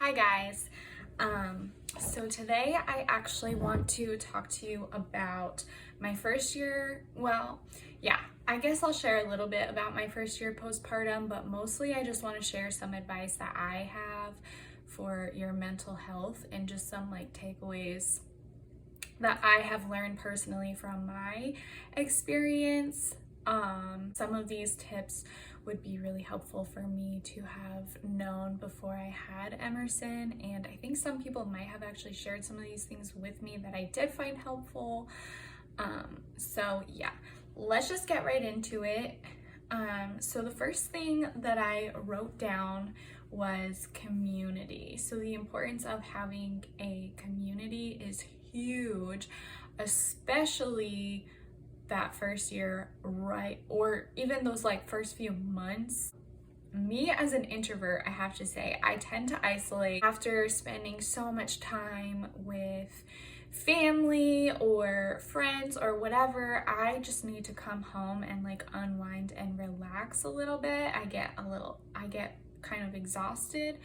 Hi guys. So today I actually want to talk to you about my first year. Well, yeah, I guess I'll share a little bit about my first year postpartum, but mostly I just want to share some advice that I have for your mental health and just some like takeaways that I have learned personally from my experience. Some of these tips would be really helpful for me to have known before I had Emerson, and I think some people might have actually shared some of these things with me that I did find helpful. So yeah, let's just get right into it. So the first thing that I wrote down was community. So the importance of having a community is huge, especially that first year, right? Or even those like first few months. Me as an introvert, I have to say, I tend to isolate after spending so much time with family or friends or whatever. I just need to come home and like unwind and relax a little bit. I get kind of exhausted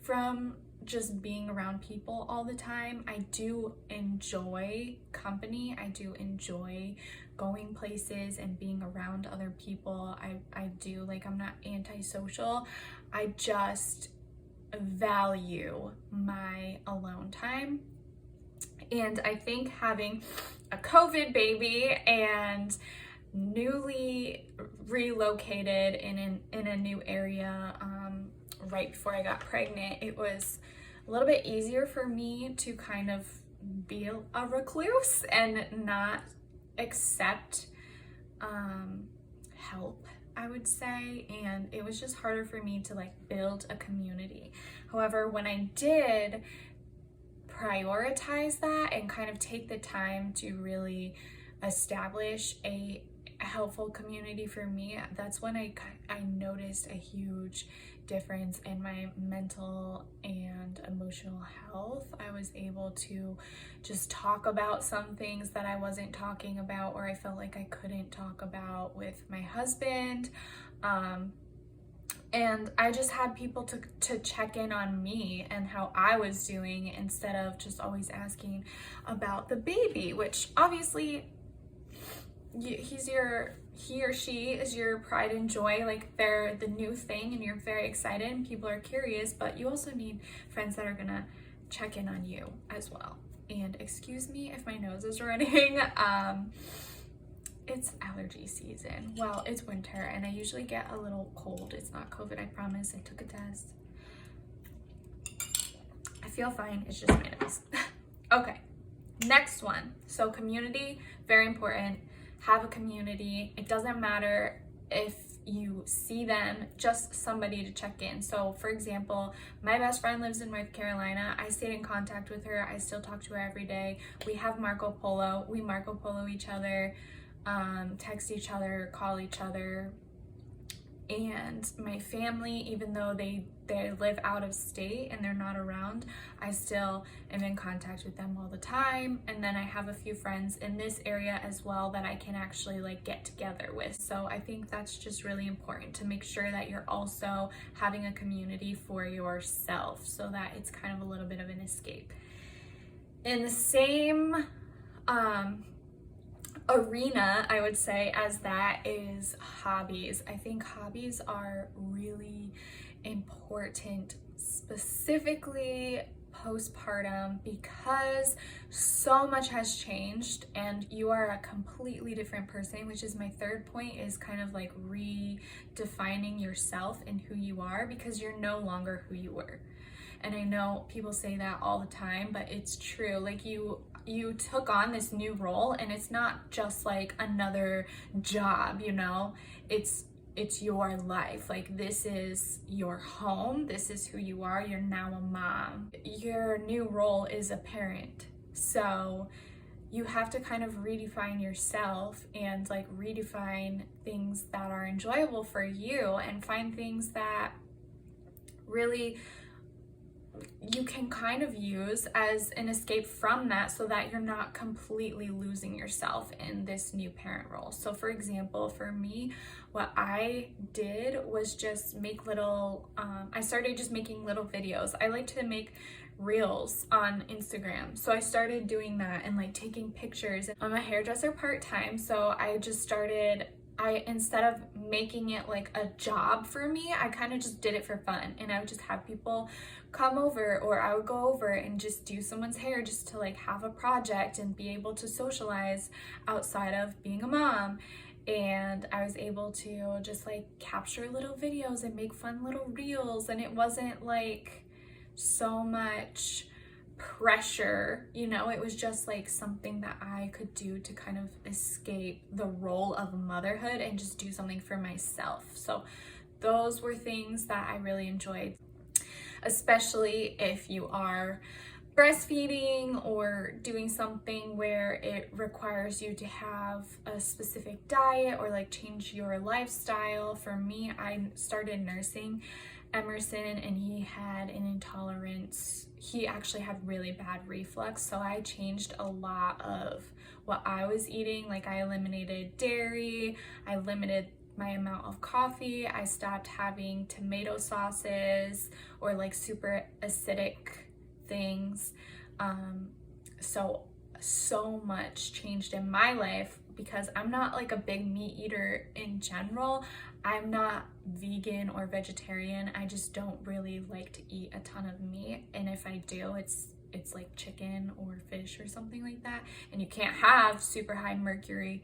from just being around people all the time. I do enjoy company. I do enjoy going places and being around other people. I do, like, I'm not antisocial. I just value my alone time. And I think having a COVID baby and newly relocated in a new area right before I got pregnant, it was a little bit easier for me to kind of be a recluse and not accept help, I would say, and it was just harder for me to like build a community. However, when I did prioritize that and kind of take the time to really establish a helpful community for me, that's when I noticed a huge difference in my mental and emotional health. I was able to just talk about some things that I wasn't talking about, or I felt like I couldn't talk about with my husband. And I just had people to check in on me and how I was doing instead of just always asking about the baby, which obviously he or she is your pride and joy. Like, they're the new thing and you're very excited and people are curious, but you also need friends that are gonna check in on you as well. And excuse me if my nose is running. It's allergy season. Well, it's winter and I usually get a little cold. It's not COVID, I promise. I took a test. I feel fine, it's just my nose. Okay, next one. So community, very important. Have a community. It doesn't matter if you see them, just somebody to check in. So for example, my best friend lives in North Carolina. I stayed in contact with her. I still talk to her every day. We have Marco Polo. We Marco Polo each other, text each other, call each other. And my family, even though they live out of state and they're not around, I still am in contact with them all the time. And then I have a few friends in this area as well that I can actually like get together with. So I think that's just really important to make sure that you're also having a community for yourself so that it's kind of a little bit of an escape. In the same arena, I would say, as that is hobbies. I think hobbies are really important, specifically postpartum, because so much has changed and you are a completely different person, which is my third point, is kind of like redefining yourself and who you are, because you're no longer who you were. And I know people say that all the time, but it's true. Like, you took on this new role and it's not just like another job, you know, it's your life. Like, this is your home. This is who you are. You're now a mom. Your new role is a parent. So you have to kind of redefine yourself and like redefine things that are enjoyable for you and find things that really you can kind of use as an escape from that so that you're not completely losing yourself in this new parent role. So for example, for me, what I did was just make little, I started just making little videos. I like to make reels on Instagram. So I started doing that and like taking pictures. I'm a hairdresser part-time, so I just started, instead of making it like a job for me, I kind of just did it for fun. And I would just have people come over, or I would go over and just do someone's hair just to like have a project and be able to socialize outside of being a mom. And I was able to just like capture little videos and make fun little reels, and it wasn't like so much pressure, you know, it was just like something that I could do to kind of escape the role of motherhood and just do something for myself. So those were things that I really enjoyed, especially if you are breastfeeding or doing something where it requires you to have a specific diet or like change your lifestyle. For me, I started nursing Emerson, and he had an intolerance. He actually had really bad reflux, so I changed a lot of what I was eating. Like I eliminated dairy, I limited my amount of coffee, I stopped having tomato sauces or like super acidic things. So much changed in my life because I'm not like a big meat eater in general. I'm not vegan or vegetarian. I just don't really like to eat a ton of meat. And if I do, it's like chicken or fish or something like that. And you can't have super high mercury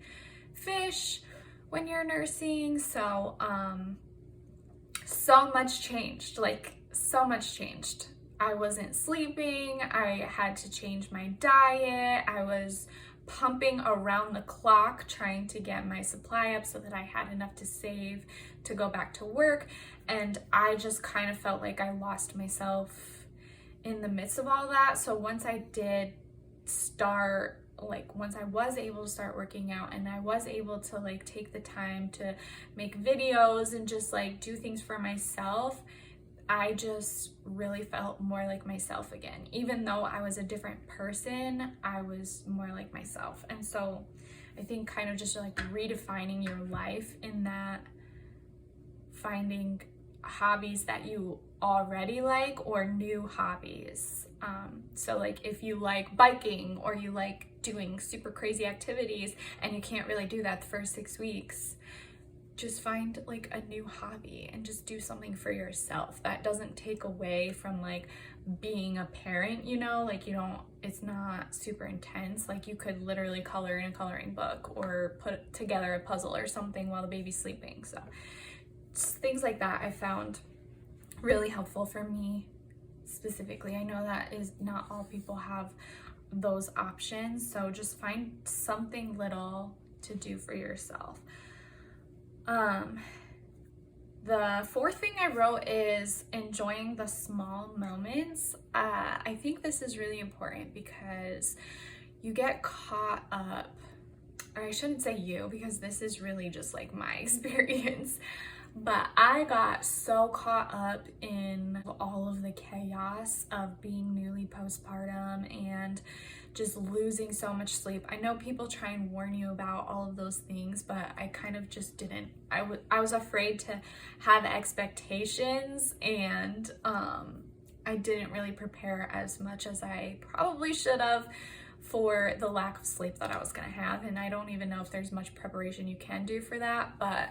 fish when you're nursing. So, so much changed, like so much changed. I wasn't sleeping. I had to change my diet. I was pumping around the clock trying to get my supply up so that I had enough to save to go back to work. And I just kind of felt like I lost myself in the midst of all that. So once I did start, like once I was able to start working out and I was able to like take the time to make videos and just like do things for myself, I just really felt more like myself again. Even though I was a different person, I was more like myself. And so I think kind of just like redefining your life in that, finding hobbies that you already like or new hobbies. So like if you like biking or you like doing super crazy activities and you can't really do that the first 6 weeks, just find like a new hobby and just do something for yourself that doesn't take away from like being a parent, you know, like you don't, it's not super intense. Like you could literally color in a coloring book or put together a puzzle or something while the baby's sleeping. So things like that I found really helpful for me specifically. I know that is not all people have those options, so just find something little to do for yourself. The fourth thing I wrote is enjoying the small moments. I think this is really important because you get caught up, or I shouldn't say you because this is really just like my experience, but I got so caught up in all of the chaos of being newly postpartum and just losing so much sleep. I know people try and warn you about all of those things, but I kind of just didn't. I was afraid to have expectations, and I didn't really prepare as much as I probably should have for the lack of sleep that I was gonna have. And I don't even know if there's much preparation you can do for that, but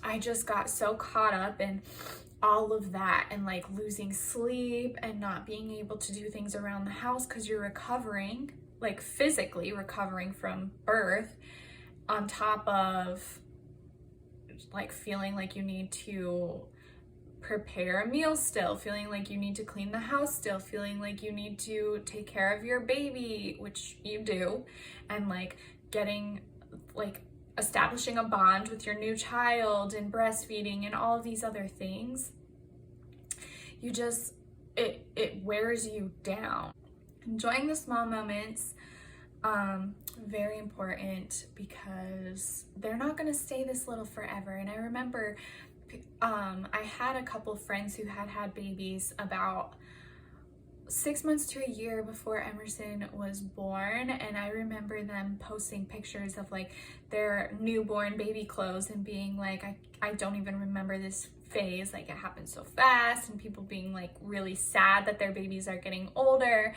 I just got so caught up in all of that and like losing sleep and not being able to do things around the house because you're recovering, like physically recovering from birth, on top of like feeling like you need to prepare a meal still, feeling like you need to clean the house still, feeling like you need to take care of your baby, which you do, and like getting like establishing a bond with your new child and breastfeeding and all of these other things. You just, it wears you down. Enjoying the small moments, very important because they're not gonna stay this little forever. And I remember I had a couple friends who had babies about 6 months to a year before Emerson was born, and I remember them posting pictures of like their newborn baby clothes and being like, I don't even remember this phase, like it happened so fast, and people being like really sad that their babies are getting older.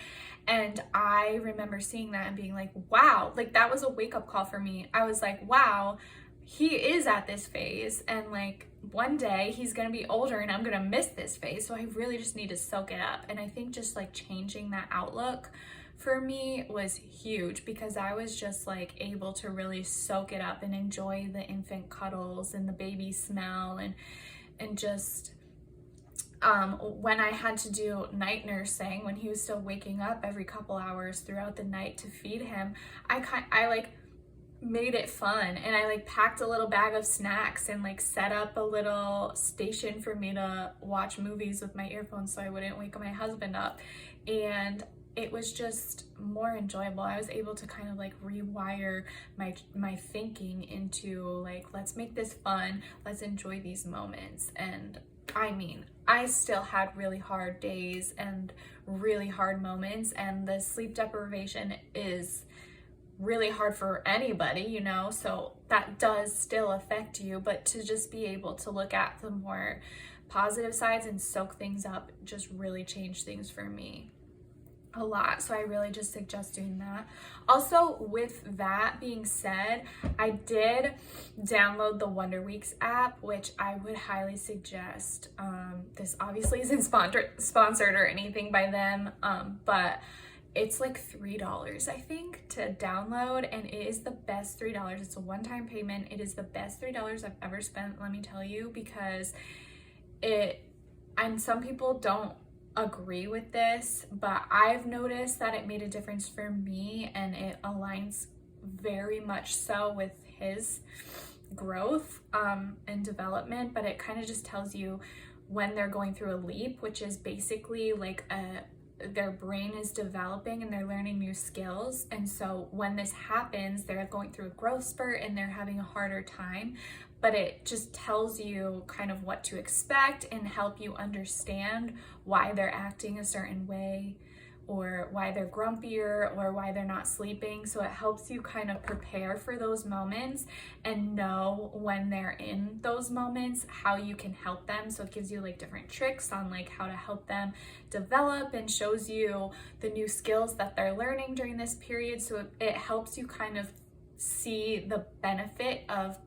And I remember seeing that and being like, wow, like that was a wake-up call for me. I was like, wow, he is at this phase, and like one day he's gonna be older and I'm gonna miss this phase, so I really just need to soak it up. And I think just like changing that outlook for me was huge, because I was just like able to really soak it up and enjoy the infant cuddles and the baby smell, and just when I had to do night nursing, when he was still waking up every couple hours throughout the night to feed him, I like made it fun, and I like packed a little bag of snacks and like set up a little station for me to watch movies with my earphones so I wouldn't wake my husband up. And it was just more enjoyable. I was able to kind of like rewire my thinking into like, let's make this fun, let's enjoy these moments. And I mean, I still had really hard days and really hard moments, and the sleep deprivation is really hard for anybody, you know, so that does still affect you. But to just be able to look at the more positive sides and soak things up just really changed things for me a lot. So I really just suggest doing that. Also, with that being said, I did download the Wonder Weeks app, which I would highly suggest. This obviously isn't sponsored or anything by them, but it's like $3, I think, to download, and it is the best $3. It's a one-time payment. It is the best $3 I've ever spent, let me tell you, because and some people don't agree with this, but I've noticed that it made a difference for me, and it aligns very much so with his growth and development. But it kind of just tells you when they're going through a leap, which is basically like their brain is developing and they're learning new skills. And so when this happens, they're going through a growth spurt and they're having a harder time, but it just tells you kind of what to expect and help you understand why they're acting a certain way, or why they're grumpier, or why they're not sleeping. So it helps you kind of prepare for those moments and know when they're in those moments how you can help them. So it gives you like different tricks on like how to help them develop, and shows you the new skills that they're learning during this period. So it helps you kind of see the benefit of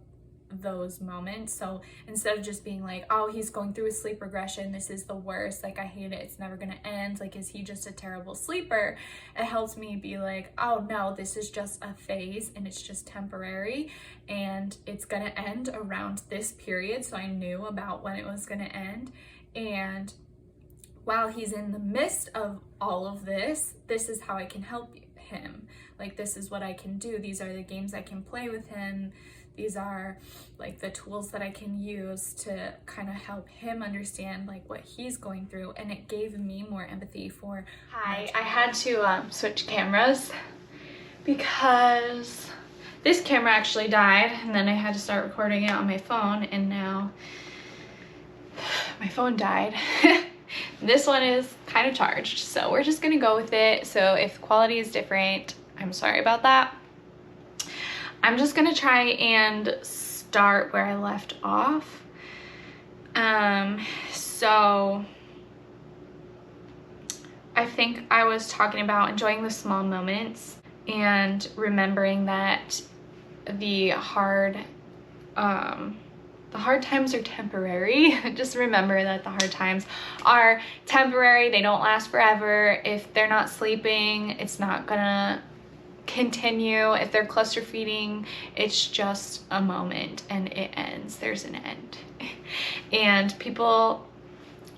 those moments. So instead of just being like, oh, he's going through a sleep regression, this is the worst, like I hate it, it's never gonna end, like is he just a terrible sleeper, it helps me be like, oh no, this is just a phase and it's just temporary and it's gonna end around this period. So I knew about when it was gonna end, and while he's in the midst of all of this, this is how I can help him. Like, this is what I can do, these are the games I can play with him, these are like the tools that I can use to kind of help him understand like what he's going through. And it gave me more empathy for I had to switch cameras because this camera actually died, and then I had to start recording it on my phone, and now my phone died. This one is kind of charged, so we're just gonna go with it. So if quality is different, I'm sorry about that. I'm just gonna try and start where I left off. So I think I was talking about enjoying the small moments and remembering that the hard times are temporary. Just remember that the hard times are temporary. They don't last forever. If they're not sleeping, it's not gonna continue. If they're cluster feeding, it's just a moment and it ends. There's an end. And people,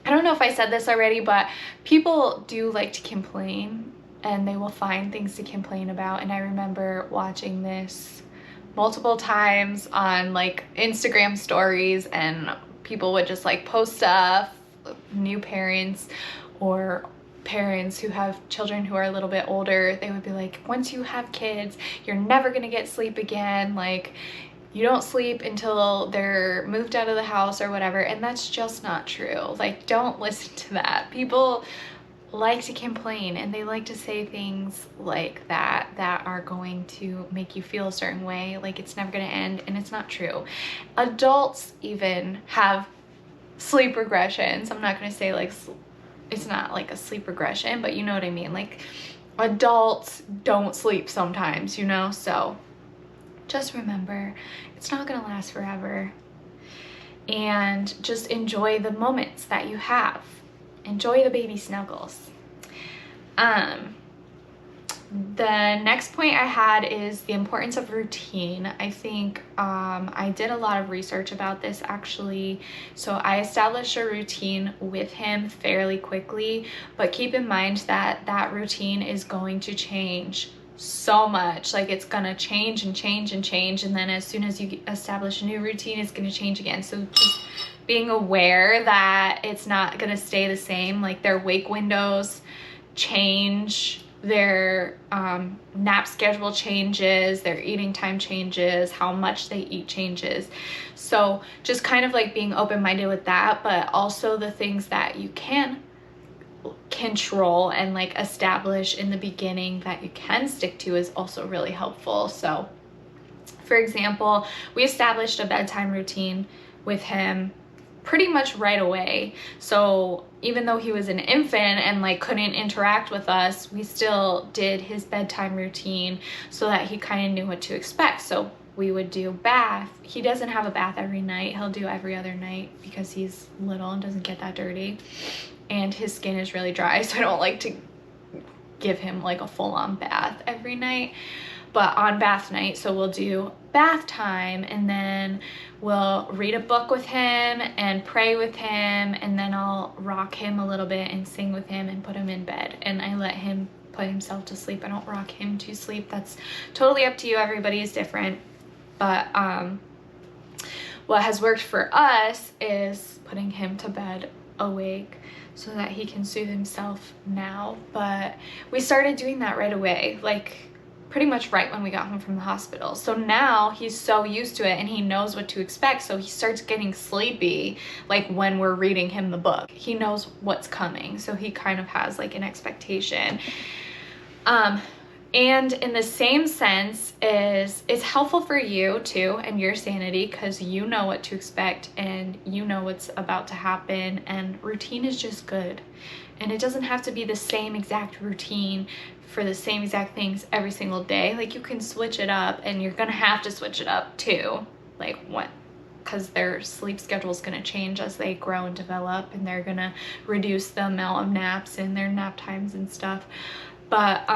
I don't know if I said this already, but people do like to complain, and they will find things to complain about. And I remember watching this multiple times on like Instagram stories, and people would just like post stuff, new parents or parents who have children who are a little bit older, they would be like, once you have kids, you're never gonna get sleep again, like you don't sleep until they're moved out of the house or whatever, and that's just not true. Like, don't listen to that. People like to complain, and they like to say things like that are going to make you feel a certain way, like it's never going to end, and it's not true. Adults even have sleep regressions. I'm not going to say like it's not like a sleep regression, but you know what I mean. Like, adults don't sleep sometimes, you know? So just remember, it's not gonna last forever. And just enjoy the moments that you have. Enjoy the baby snuggles. The next point I had is the importance of routine. I think I did a lot of research about this actually. So I established a routine with him fairly quickly, but keep in mind that that routine is going to change so much. Like, it's gonna change and change and change, and then as soon as you establish a new routine, it's gonna change again. So just being aware that it's not gonna stay the same. Like, their wake windows change, their nap schedule changes, their eating time changes, how much they eat changes. So just kind of like being open-minded with that, but also the things that you can control and like establish in the beginning that you can stick to is also really helpful. So for example, we established a bedtime routine with him pretty much right away. So even though he was an infant and like couldn't interact with us, we still did his bedtime routine so that he kind of knew what to expect. So we would do bath. He doesn't have a bath every night. He'll do every other night because he's little and doesn't get that dirty. And his skin is really dry, so I don't like to give him like a full-on bath every night. But on bath night, so we'll do bath time, and then we'll read a book with him and pray with him, and then I'll rock him a little bit and sing with him and put him in bed, and I let him put himself to sleep. I don't rock him to sleep. That's totally up to you. Everybody is different. But what has worked for us is putting him to bed awake so that he can soothe himself now. But we started doing that right away, like pretty much right when we got home from the hospital. So now he's so used to it and he knows what to expect. So he starts getting sleepy like when we're reading him the book. He knows what's coming, so he kind of has like an expectation. And in the same sense, it's helpful for you too and your sanity, because you know what to expect and you know what's about to happen, and routine is just good. And it doesn't have to be the same exact routine for the same exact things every single day. Like, you can switch it up, and you're gonna have to switch it up too, like what, because their sleep schedule is going to change as they grow and develop, and they're gonna reduce the amount of naps and their nap times and stuff. But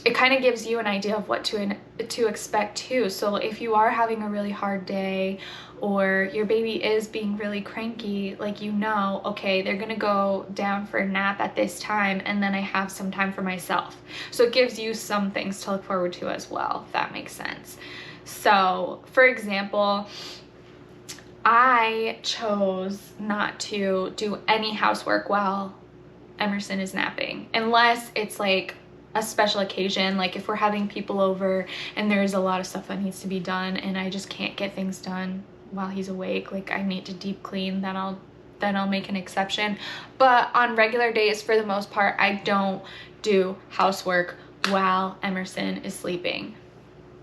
it kind of gives you an idea of what to expect too. So if you are having a really hard day, or your baby is being really cranky, like, you know, okay, they're gonna go down for a nap at this time, and then I have some time for myself. So it gives you some things to look forward to as well, if that makes sense. So for example, I chose not to do any housework while Emerson is napping, unless it's like a special occasion, like if we're having people over and there's a lot of stuff that needs to be done and I just can't get things done while he's awake, like I need to deep clean, then I'll make an exception. But on regular days, for the most part, I don't do housework while Emerson is sleeping.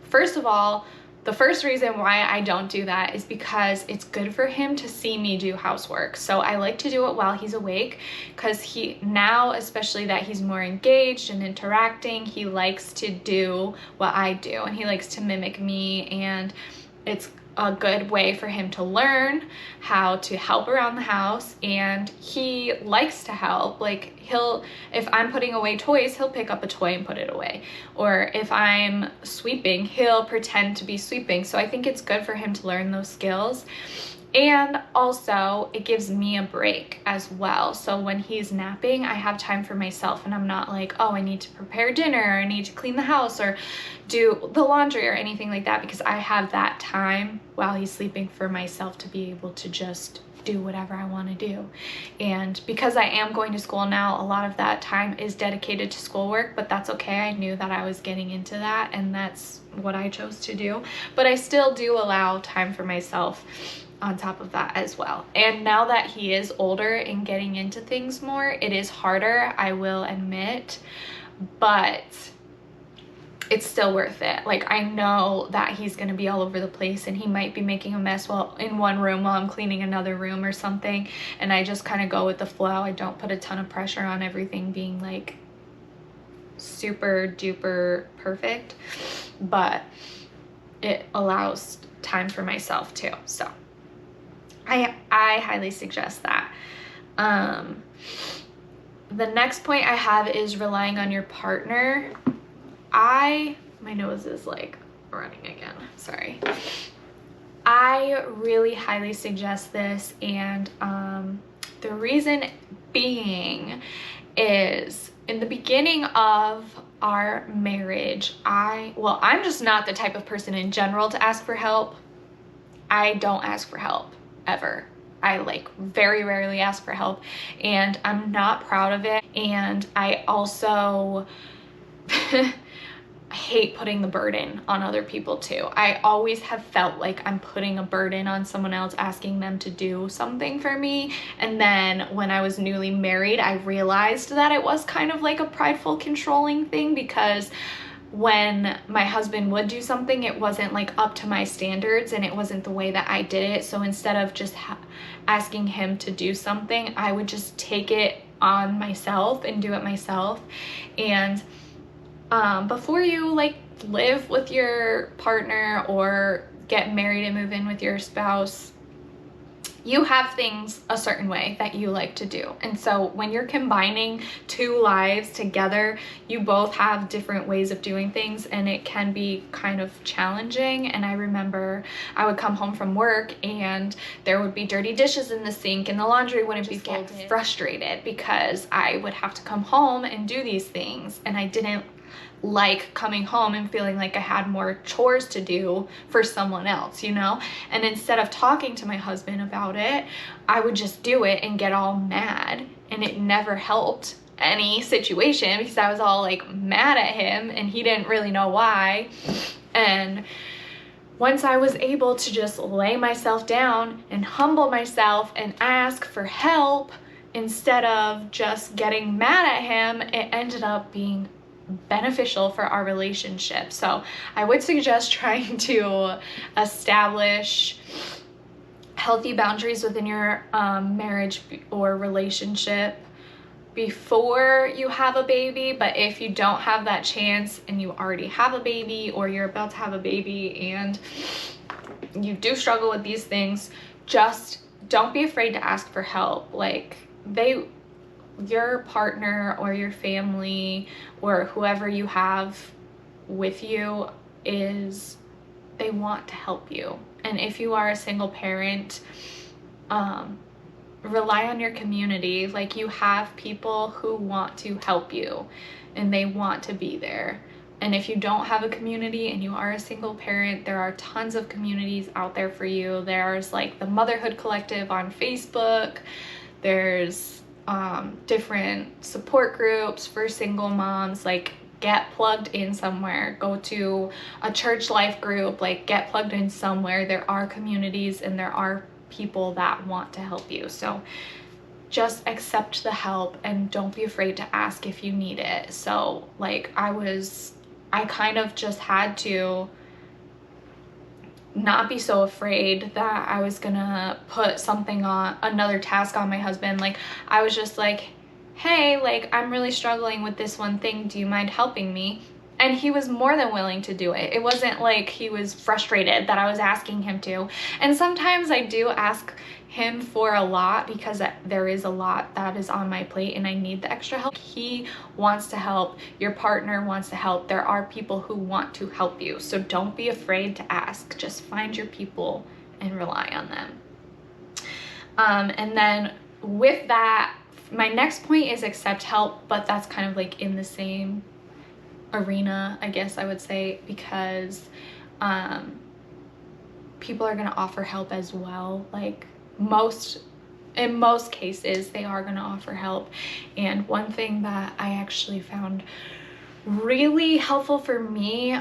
First of all, the first reason why I don't do that is because it's good for him to see me do housework. So I like to do it while he's awake, because he now, especially that he's more engaged and interacting, he likes to do what I do and he likes to mimic me, and it's a good way for him to learn how to help around the house, and he likes to help. Like, if I'm putting away toys, he'll pick up a toy and put it away, or if I'm sweeping, he'll pretend to be sweeping. So I think it's good for him to learn those skills. And also it gives me a break as well. So when he's napping, I have time for myself, and I'm not like, oh, I need to prepare dinner, or I need to clean the house or do the laundry or anything like that, because I have that time while he's sleeping for myself to be able to just do whatever I want to do. And because I am going to school now, a lot of that time is dedicated to schoolwork, but that's okay. I knew that I was getting into that, and that's what I chose to do. But I still do allow time for myself on top of that as well. And now that he is older and getting into things more, it is harder, I will admit, but it's still worth it. Like, I know that he's gonna be all over the place and he might be making a mess while in one room while I'm cleaning another room or something, and I just kind of go with the flow. I don't put a ton of pressure on everything being like super duper perfect, but it allows time for myself too. So I highly suggest that. The next point I have is relying on your partner. My nose is like running again, sorry. I really highly suggest this, and the reason being is in the beginning of our marriage, I'm just not the type of person in general to ask for help. I don't ask for help ever. I like very rarely ask for help, and I'm not proud of it. And I also hate putting the burden on other people too. I always have felt like I'm putting a burden on someone else, asking them to do something for me. And then when I was newly married, I realized that it was kind of like a prideful, controlling thing, because when my husband would do something, it wasn't like up to my standards and it wasn't the way that I did it. So instead of just asking him to do something, I would just take it on myself and do it myself. And before you like live with your partner or get married and move in with your spouse, you have things a certain way that you like to do. And so when you're combining two lives together, you both have different ways of doing things, and it can be kind of challenging. And I remember I would come home from work and there would be dirty dishes in the sink and the laundry wouldn't be folded. Get frustrated because I would have to come home and do these things, and I didn't like coming home and feeling like I had more chores to do for someone else, you know? And instead of talking to my husband about it, I would just do it and get all mad, and it never helped any situation because I was all like mad at him and he didn't really know why. And once I was able to just lay myself down and humble myself and ask for help instead of just getting mad at him, it ended up being beneficial for our relationship. So I would suggest trying to establish healthy boundaries within your marriage or relationship before you have a baby. But if you don't have that chance and you already have a baby, or you're about to have a baby and you do struggle with these things, just don't be afraid to ask for help. Like, your partner or your family or whoever you have with you they want to help you. And if you are a single parent, rely on your community. Like, you have people who want to help you and they want to be there. And if you don't have a community and you are a single parent, there are tons of communities out there for you. There's like the Motherhood Collective on Facebook. There's different support groups for single moms. Like, get plugged in somewhere. Go to a church life group. Like, get plugged in somewhere. There are communities and there are people that want to help you. So just accept the help and don't be afraid to ask if you need it. So like, I kind of just had to not be so afraid that I was gonna put something on, another task on my husband. Like, I was just like, hey, like, I'm really struggling with this one thing, do you mind helping me? And he was more than willing to do it. It wasn't like he was frustrated that I was asking him to. And sometimes I do ask him for a lot because there is a lot that is on my plate and I need the extra help. He wants to help. Your partner wants to help. There are people who want to help you. So don't be afraid to ask. Just find your people and rely on them. And then with that, my next point is accept help, but that's kind of like in the same arena, I guess I would say, because people are going to offer help as well. Like, most in most cases, they are going to offer help. And one thing that I actually found really helpful for me,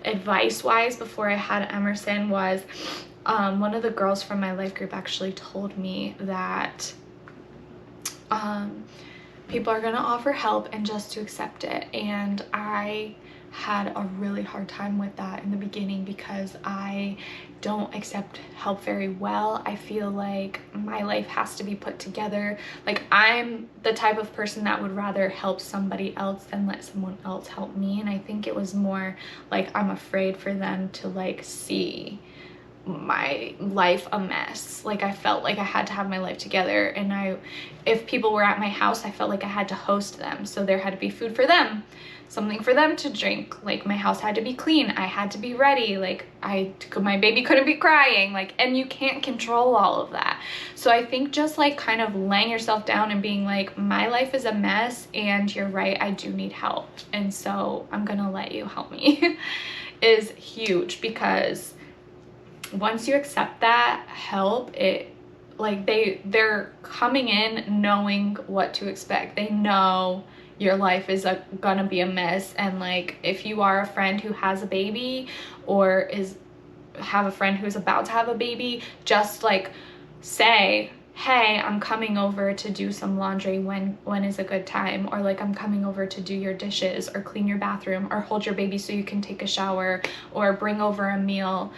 advice-wise, before I had Emerson was one of the girls from my life group actually told me that people are going to offer help and just to accept it. And I had a really hard time with that in the beginning because I don't accept help very well. I feel like my life has to be put together. Like, I'm the type of person that would rather help somebody else than let someone else help me. And I think it was more like I'm afraid for them to like see my life a mess. Like, I felt like I had to have my life together, and if people were at my house, I felt like I had to host them, so there had to be food for them, something for them to drink, like my house had to be clean, I had to be ready, like my baby couldn't be crying, like, and you can't control all of that. So I think just like kind of laying yourself down and being like, my life is a mess and you're right, I do need help, and so I'm gonna let you help me is huge, because once you accept that help, it like they're coming in knowing what to expect. They know your life is gonna be a mess, and like if you are a friend who has a baby or have a friend who's about to have a baby, just like say, hey, I'm coming over to do some laundry, when is a good time, or like I'm coming over to do your dishes or clean your bathroom or hold your baby so you can take a shower or bring over a meal.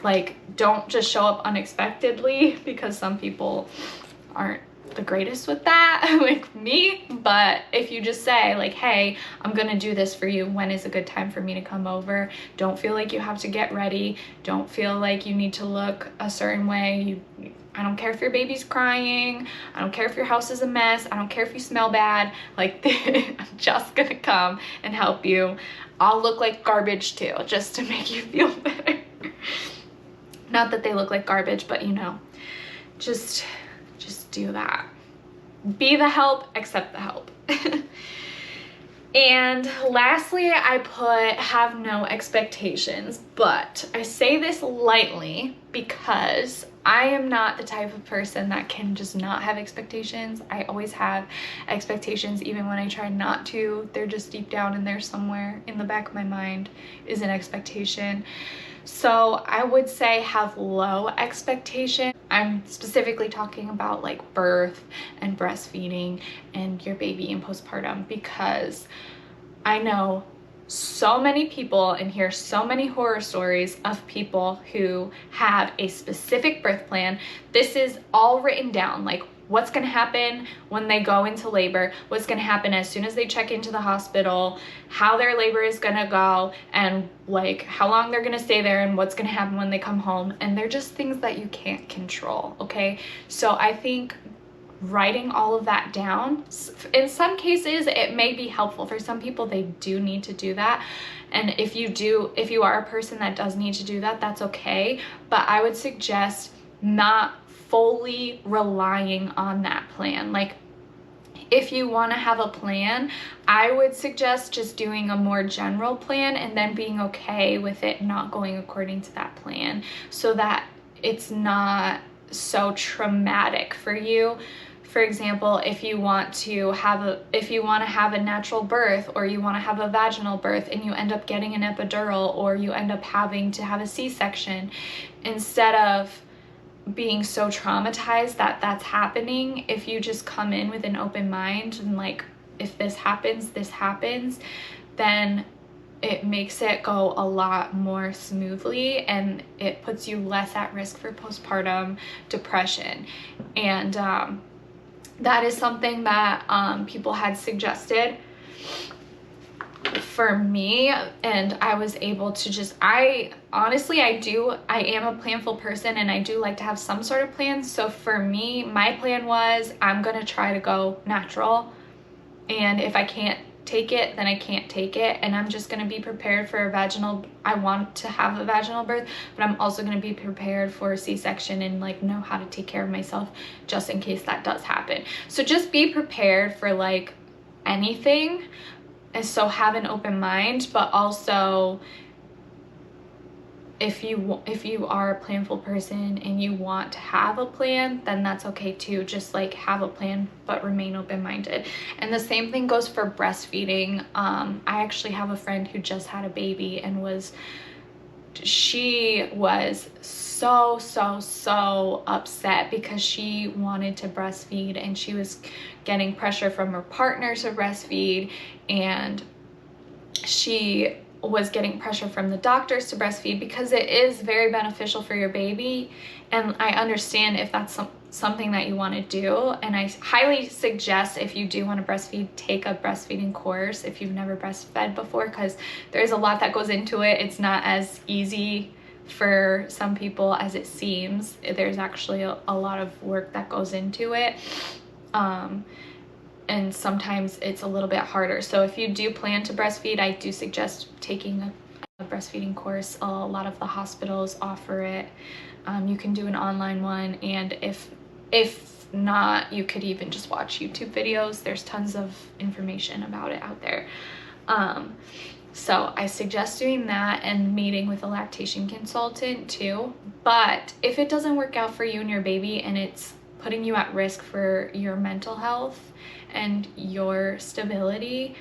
Like, don't just show up unexpectedly, because some people aren't the greatest with that, like me. But if you just say like, hey, I'm gonna do this for you, when is a good time for me to come over? Don't feel like you have to get ready. Don't feel like you need to look a certain way. I don't care if your baby's crying. I don't care if your house is a mess. I don't care if you smell bad. Like, I'm just gonna come and help you. I'll look like garbage too, just to make you feel better. Not that they look like garbage, but you know, just do that. Be the help, accept the help. And lastly, I put have no expectations, but I say this lightly because I am not the type of person that can just not have expectations. I always have expectations, even when I try not to. They're just deep down in there somewhere in the back of my mind is an expectation. So I would say have low expectation. I'm specifically talking about like birth and breastfeeding and your baby in postpartum, because I know so many people and hear so many horror stories of people who have a specific birth plan. This is all written down, like what's going to happen when they go into labor, what's going to happen as soon as they check into the hospital, how their labor is going to go, and like how long they're going to stay there, and what's going to happen when they come home. And they're just things that you can't control, okay? So I think writing all of that down, in some cases it may be helpful. For some people, they do need to do that, and if you are a person that does need to do that, that's okay. But I would suggest not fully relying on that plan. Like, if you want to have a plan, I would suggest just doing a more general plan and then being okay with it not going according to that plan, so that it's not so traumatic for you. For example, if you want to have a natural birth, or you want to have a vaginal birth and you end up getting an epidural, or you end up having to have a C-section, instead of being so traumatized that that's happening, if you just come in with an open mind and like, if this happens, then it makes it go a lot more smoothly, and it puts you less at risk for postpartum depression. And that is something that people had suggested for me, and I was able to just, I am a planful person, and I do like to have some sort of plan. So for me, my plan was, I'm gonna try to go natural, and if I can't take it, then I can't take it, and I'm just gonna be prepared for a vaginal, I want to have a vaginal birth, but I'm also gonna be prepared for a C-section and like know how to take care of myself just in case that does happen. So just be prepared for like anything. And so have an open mind, but also if you are a planful person and you want to have a plan, then that's okay too. Just like have a plan, but remain open-minded. And the same thing goes for breastfeeding. I actually have a friend who just had a baby and she was so upset because she wanted to breastfeed and she was getting pressure from her partner to breastfeed, and she was getting pressure from the doctors to breastfeed because it is very beneficial for your baby. And I understand if that's something that you want to do, and I highly suggest, if you do want to breastfeed, take a breastfeeding course if you've never breastfed before, because there's a lot that goes into it. It's not as easy for some people as it seems. There's actually a lot of work that goes into it, and sometimes it's a little bit harder. So if you do plan to breastfeed, I do suggest taking a breastfeeding course. A lot of the hospitals offer it. You can do an online one, and if not, you could even just watch YouTube videos. There's tons of information about it out there. So I suggest doing that and meeting with a lactation consultant too. But if it doesn't work out for you and your baby, and it's putting you at risk for your mental health and your stability,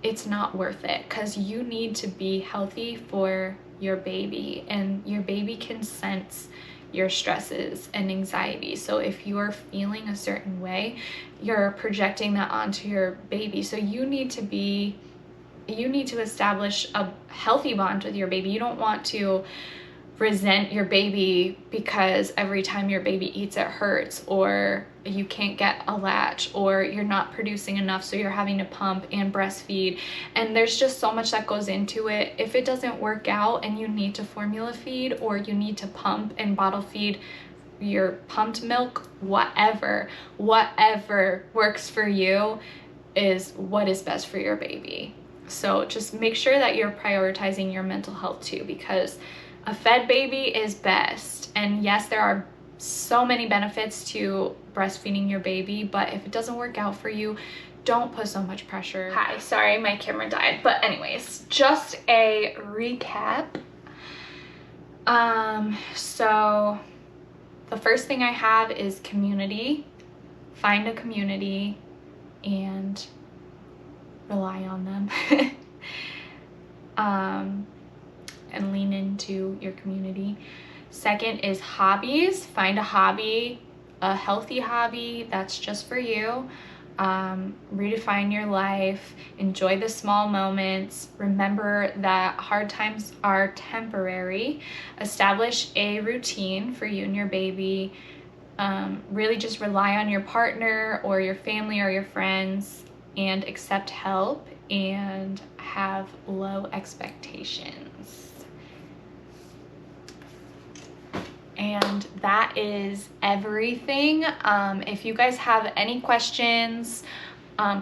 it's not worth it, because you need to be healthy for your baby, and your baby can sense your stresses and anxiety. So if you're feeling a certain way, you're projecting that onto your baby. So you need to establish a healthy bond with your baby. You don't want to resent your baby because every time your baby eats it hurts, or you can't get a latch, or you're not producing enough so you're having to pump and breastfeed. And there's just so much that goes into it. If it doesn't work out and you need to formula feed, or you need to pump and bottle feed your pumped milk, whatever works for you is what is best for your baby. So just make sure that you're prioritizing your mental health too, because a fed baby is best. And yes, there are so many benefits to breastfeeding your baby, but if it doesn't work out for you, don't put so much pressure. Hi, sorry, my camera died. But anyways, just a recap. So the first thing I have is community. Find a community and rely on them. And lean into your community. Second is hobbies. Find a hobby, a healthy hobby that's just for you. Redefine your life. Enjoy the small moments. Remember that hard times are temporary. Establish a routine for you and your baby. Really just rely on your partner or your family or your friends, and accept help, and have low expectations. And that is everything. If you guys have any questions,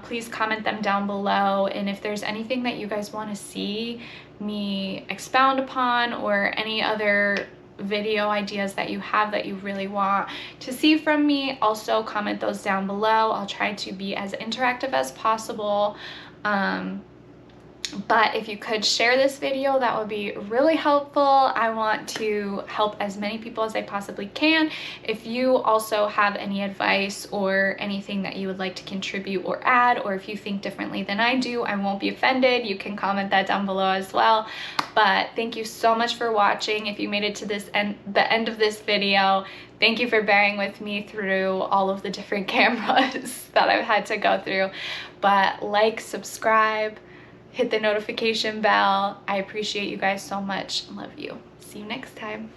please comment them down below. And if there's anything that you guys want to see me expound upon, or any other video ideas that you have that you really want to see from me, also comment those down below. I'll try to be as interactive as possible. But if you could share this video, that would be really helpful. I want to help as many people as I possibly can. If you also have any advice or anything that you would like to contribute or add, or if you think differently than I do, I won't be offended. You can comment that down below as well. But thank you so much for watching. If you made it to the end of this video, thank you for bearing with me through all of the different cameras that I've had to go through. But like, subscribe, hit the notification bell. I appreciate you guys so much. Love you. See you next time.